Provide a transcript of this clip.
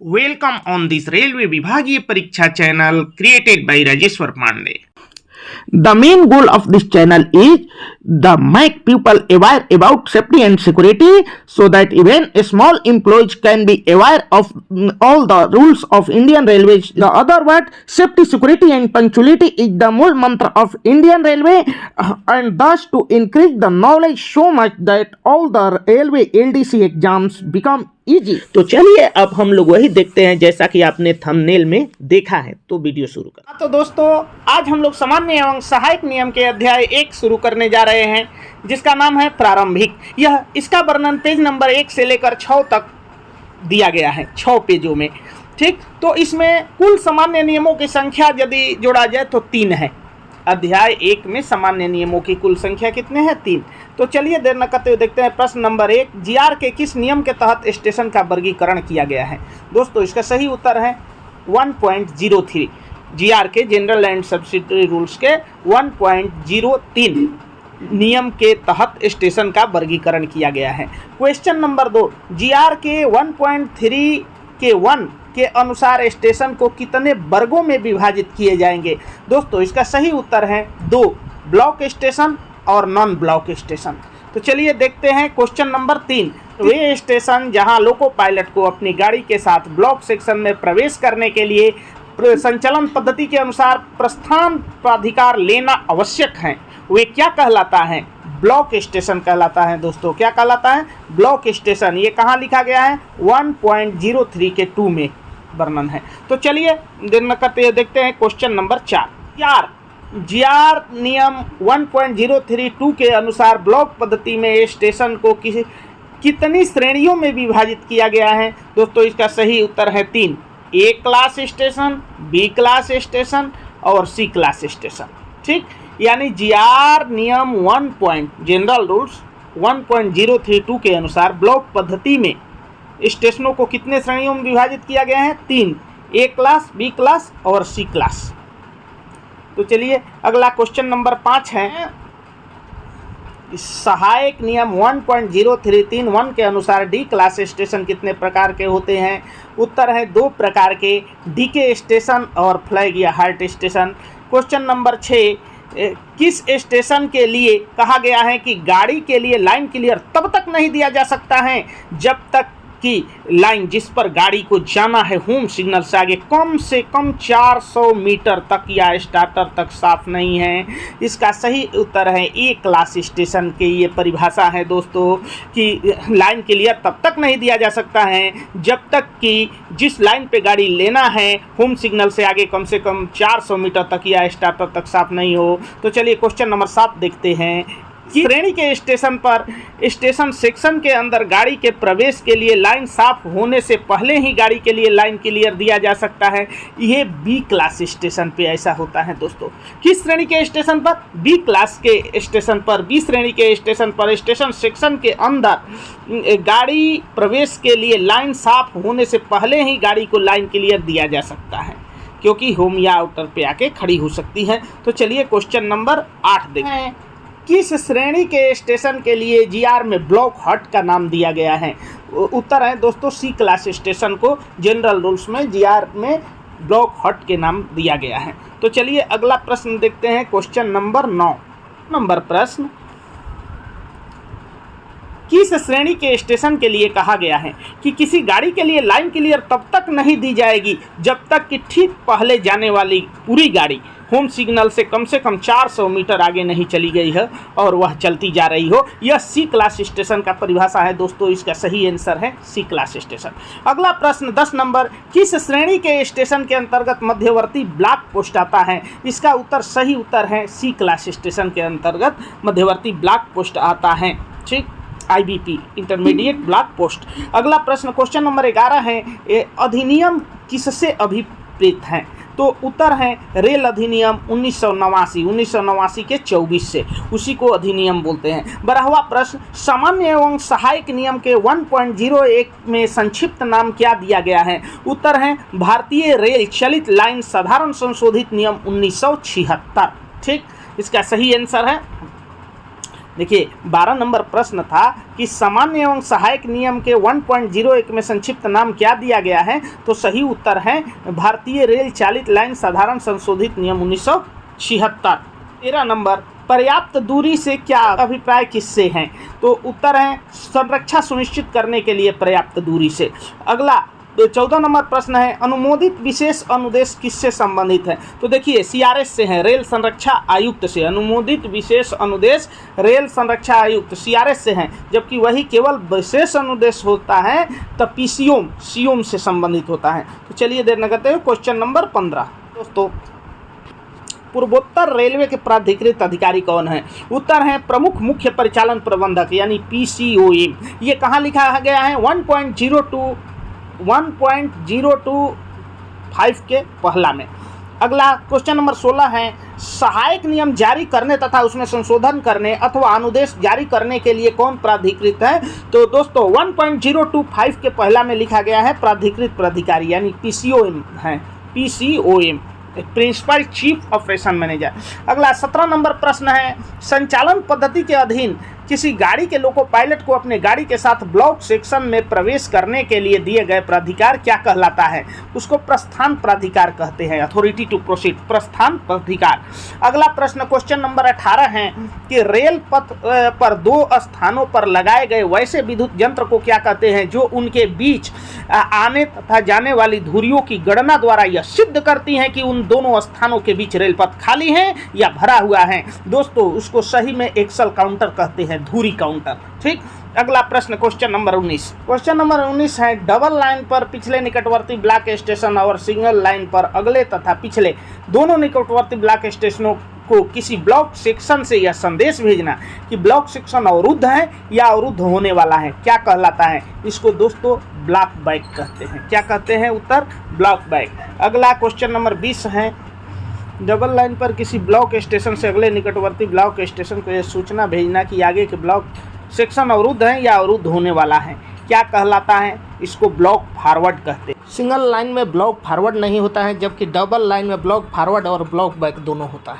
Welcome on this Railway Vibhagiya Pariksha channel created by Rajeshwar Pandey. The main goal of this channel is to make people aware about safety and security so that even small employees can be aware of all the rules of Indian Railways. The other word, safety, security and punctuality is the मूल mantra of Indian Railway and thus to increase the knowledge so much that all the railway LDC exams become easy. तो चलिए अब हम लोग वही देखते हैं जैसा कि आपने थंबनेल में देखा है। तो वीडियो शुरू कर। तो दोस्तों आज हम लोग सामान्य एवं सहायक नियम के अध्याय 1 शुरू करने जा रहे हैं जिसका नाम है प्रारंभिक। यह इसका वर्णन पेज नंबर 1 से लेकर 6 तक दिया गया है, 6 पेजों में। ठीक, तो इसमें कुल सामान्य नियमों की संख्या यदि जोड़ा जाए तो 3 है। अध्याय 1 में सामान्य नियमों की कुल संख्या कितने हैं? 3। तो चलिए देर न करते हुए देखते हैं प्रश्न नंबर 1, जीआर के किस नियम के तहत स्टेशन का वर्गीकरण किया गया है? दोस्तों इसका सही उत्तर है 1.03। जीआर के जनरल एंड सब्सिडियरी रूल्स के 1.03 नियम के तहत स्टेशन का वर्गीकरण किया गया है। क्वेश्चन नंबर 2, जीआर के 1.3 के 1 के अनुसार स्टेशन को कितने वर्गों में विभाजित किए जाएंगे? दोस्तों इसका सही उत्तर है 2, ब्लॉक स्टेशन और नॉन ब्लॉक स्टेशन। तो चलिए देखते हैं क्वेश्चन नंबर 3, वे स्टेशन जहां लोको पायलट को अपनी गाड़ी के साथ ब्लॉक सेक्शन में प्रवेश करने के लिए संचालन पद्धति के अनुसार प्रस्थान प्राधिकार लेना आवश्यक है, वे क्या कहलाता है? ब्लॉक स्टेशन कहलाता है। दोस्तों क्या कहलाता है? Block station. ये कहाँ लिखा गया है? 1.03 के 2 में वर्णन है। तो चलिए देर न करते हुए देखते हैं क्वेश्चन नंबर 4। जीआर नियम 1.032 के अनुसार ब्लॉक पद्धति में स्टेशन को कितनी श्रेणियों में विभाजित किया गया है? दोस्तों इसका सही उत्तर है 3, A class station, B class station और सी क्लास स्टेशन। ठीक, यानी जीआर नियम जनरल रूल्स 1.032 के अनुसार ब्लॉक पद्धति में स्टेशनों को कितने श्रेणियों में विभाजित किया गया है? 3, ए क्लास, बी क्लास और सी क्लास। तो चलिए अगला क्वेश्चन नंबर 5 है, सहायक नियम 1.0331 के अनुसार डी क्लास स्टेशन कितने प्रकार के होते हैं? उत्तर है 2 प्रकार के, डीके स्टेशन और फ्लैग या हार्ट स्टेशन। क्वेश्चन नंबर 6, किस स्टेशन के लिए कहा गया है कि गाड़ी के लिए लाइन क्लियर तब तक नहीं दिया जा सकता है जब तक कि लाइन जिस पर गाड़ी को जाना है होम सिग्नल से आगे कम से कम 400 मीटर तक या स्टार्टर तक साफ नहीं है? इसका सही उत्तर है ए क्लास स्टेशन के ये परिभाषा है दोस्तों कि लाइन क्लियर तब तक नहीं दिया जा सकता है जब तक कि जिस लाइन पे गाड़ी लेना है होम सिग्नल से आगे कम से कम 400 मीटर तक या स्टार्टर तक साफ नहीं हो। तो चलिए क्वेश्चन नंबर 7 देखते हैं, श्रेणी के स्टेशन पर स्टेशन सेक्शन के अंदर गाड़ी के प्रवेश के लिए लाइन साफ होने से पहले ही गाड़ी के लिए लाइन क्लियर दिया जा सकता है। यह बी क्लास स्टेशन पे ऐसा होता है दोस्तों। किस श्रेणी के स्टेशन पर? बी क्लास के स्टेशन पर, बी श्रेणी के स्टेशन पर स्टेशन सेक्शन के अंदर गाड़ी प्रवेश के लिए लाइन साफ होने से पहले ही गाड़ी को लाइन क्लियर दिया जा सकता है क्योंकि होम या आउटर पे आके खड़ी हो सकती है। तो चलिए क्वेश्चन नंबर 8 देखते हैं, किस श्रेणी के स्टेशन के लिए जीआर में ब्लॉक हट का नाम दिया गया है? उत्तर है दोस्तों सी क्लास स्टेशन को जनरल रूल्स में जीआर में ब्लॉक हट के नाम दिया गया है। तो चलिए अगला प्रश्न देखते हैं क्वेश्चन नंबर 9 नंबर प्रश्न, किस श्रेणी के स्टेशन के लिए कहा गया है कि किसी गाड़ी के लिए लाइन क्लियर तब तक नहीं दी जाएगी जब तक कि ठीक पहले जाने वाली पूरी गाड़ी होम सिग्नल से कम 400 मीटर आगे नहीं चली गई है और वह चलती जा रही हो? यह सी क्लास स्टेशन का परिभाषा है दोस्तों। इसका सही आंसर है सी क्लास स्टेशन। अगला प्रश्न 10 नंबर, किस श्रेणी के स्टेशन के अंतर्गत मध्यवर्ती ब्लॉक पोस्ट आता है? इसका उत्तर सही उत्तर है सी क्लास स्टेशन के अंतर्गत मध्यवर्ती ब्लॉक पोस्ट आता है। ठीक, IBP इंटरमीडिएट ब्लॉक पोस्ट। अगला प्रश्न क्वेश्चन नंबर 11 है, अधिनियम किससे अभिप्रेत है? तो उत्तर है रेल अधिनियम 1989 के 24 से, उसी को अधिनियम बोलते हैं। 12वां प्रश्न, सामान्य एवं सहायक नियम के 1.01 में संक्षिप्त नाम क्या दिया गया है? उत्तर है भारतीय रेल चलित लाइन साधारण संशोधित नियम 1976। ठीक, इसका सही आंसर है देखिए 12 नंबर प्रश्न था कि सामान्य एवं सहायक नियम के 1.01 में संक्षिप्त नाम क्या दिया गया है, तो सही उत्तर है भारतीय रेल चालित लाइन साधारण संशोधित नियम 1976। 13 नंबर पर्याप्त दूरी से क्या अभिप्राय किससे हैं, तो उत्तर है संरक्षा सुनिश्चित करने के लिए पर्याप्त दूरी से। अगला 14 नंबर प्रश्न है अनुमोदित विशेष अनुदेश किससे संबंधित है, तो देखिए सीआरएस से है, रेल संरक्षा आयुक्त से। अनुमोदित विशेष अनुदेश रेल संरक्षा आयुक्त सीआरएस से हैं, जबकि वही केवल विशेष अनुदेश होता है तब सीओम से संबंधित होता है। तो चलिए देर न करते हुए क्वेश्चन नंबर 15। दोस्तों पूर्वोत्तर रेलवे के प्राधिकृत अधिकारी कौन है, उत्तर है प्रमुख मुख्य परिचालन प्रबंधक यानी पीसीओएम। ये कहाँ लिखा गया है 1.025 के पहला में। अगला क्वेश्चन नंबर 16 है सहायक नियम जारी करने तथा उसमें संशोधन करने अथवा अनुदेश जारी करने के लिए कौन प्राधिकृत है, तो दोस्तों 1.025 के पहला में लिखा गया है प्राधिकृत प्राधिकारी यानी पीसीओएम है, पीसीओएम प्रिंसिपल चीफ ऑपरेशन मैनेजर। अगला 17 नंबर प्रश्न है संचालन पद्धति के अधीन किसी गाड़ी के लोको पायलट को अपने गाड़ी के साथ ब्लॉक सेक्शन में प्रवेश करने के लिए दिए गए प्राधिकार क्या कहलाता है, उसको प्रस्थान प्राधिकार कहते हैं, अथॉरिटी टू प्रोसीड, प्रस्थान प्राधिकार। अगला प्रश्न क्वेश्चन नंबर 18 है कि रेल पथ पर 2 स्थानों पर लगाए गए वैसे विद्युत यंत्र को क्या कहते हैं जो उनके बीच आने तथा जाने वाली धुरियों की गणना द्वारा यह सिद्ध करती हैं कि उन दोनों स्थानों के बीच रेल पथ खाली है या भरा हुआ है। दोस्तों उसको सही में एक्सल काउंटर कहते हैं, धुरी काउंटर। ठीक। अगला प्रश्न क्वेश्चन नंबर 19। क्वेश्चन नंबर 19 है डबल लाइन पर पिछले निकटवर्ती ब्लॉक स्टेशन और सिंगल लाइन पर अगले तथा पिछले दोनों निकटवर्ती ब्लॉक स्टेशनों को किसी ब्लॉक सेक्शन से यह संदेश भेजना कि ब्लॉक सेक्शन अवरुद्ध है या अवरुद्ध होने वाला है, क्या कहलाता है, इसको दोस्तों ब्लॉक बैक कहते हैं। क्या कहते हैं, उत्तर ब्लॉक बैक। अगला क्वेश्चन नंबर 20 है डबल लाइन पर किसी ब्लॉक स्टेशन से अगले निकटवर्ती ब्लॉक स्टेशन को यह सूचना भेजना कि आगे के ब्लॉक सेक्शन अवरुद्ध है या अवरुद्ध होने वाला है, क्या कहलाता है, इसको ब्लॉक फॉरवर्ड कहते हैं। सिंगल लाइन में ब्लॉक फॉरवर्ड नहीं होता है, जबकि डबल लाइन में ब्लॉक फॉरवर्ड और ब्लॉक बैक दोनों होता है।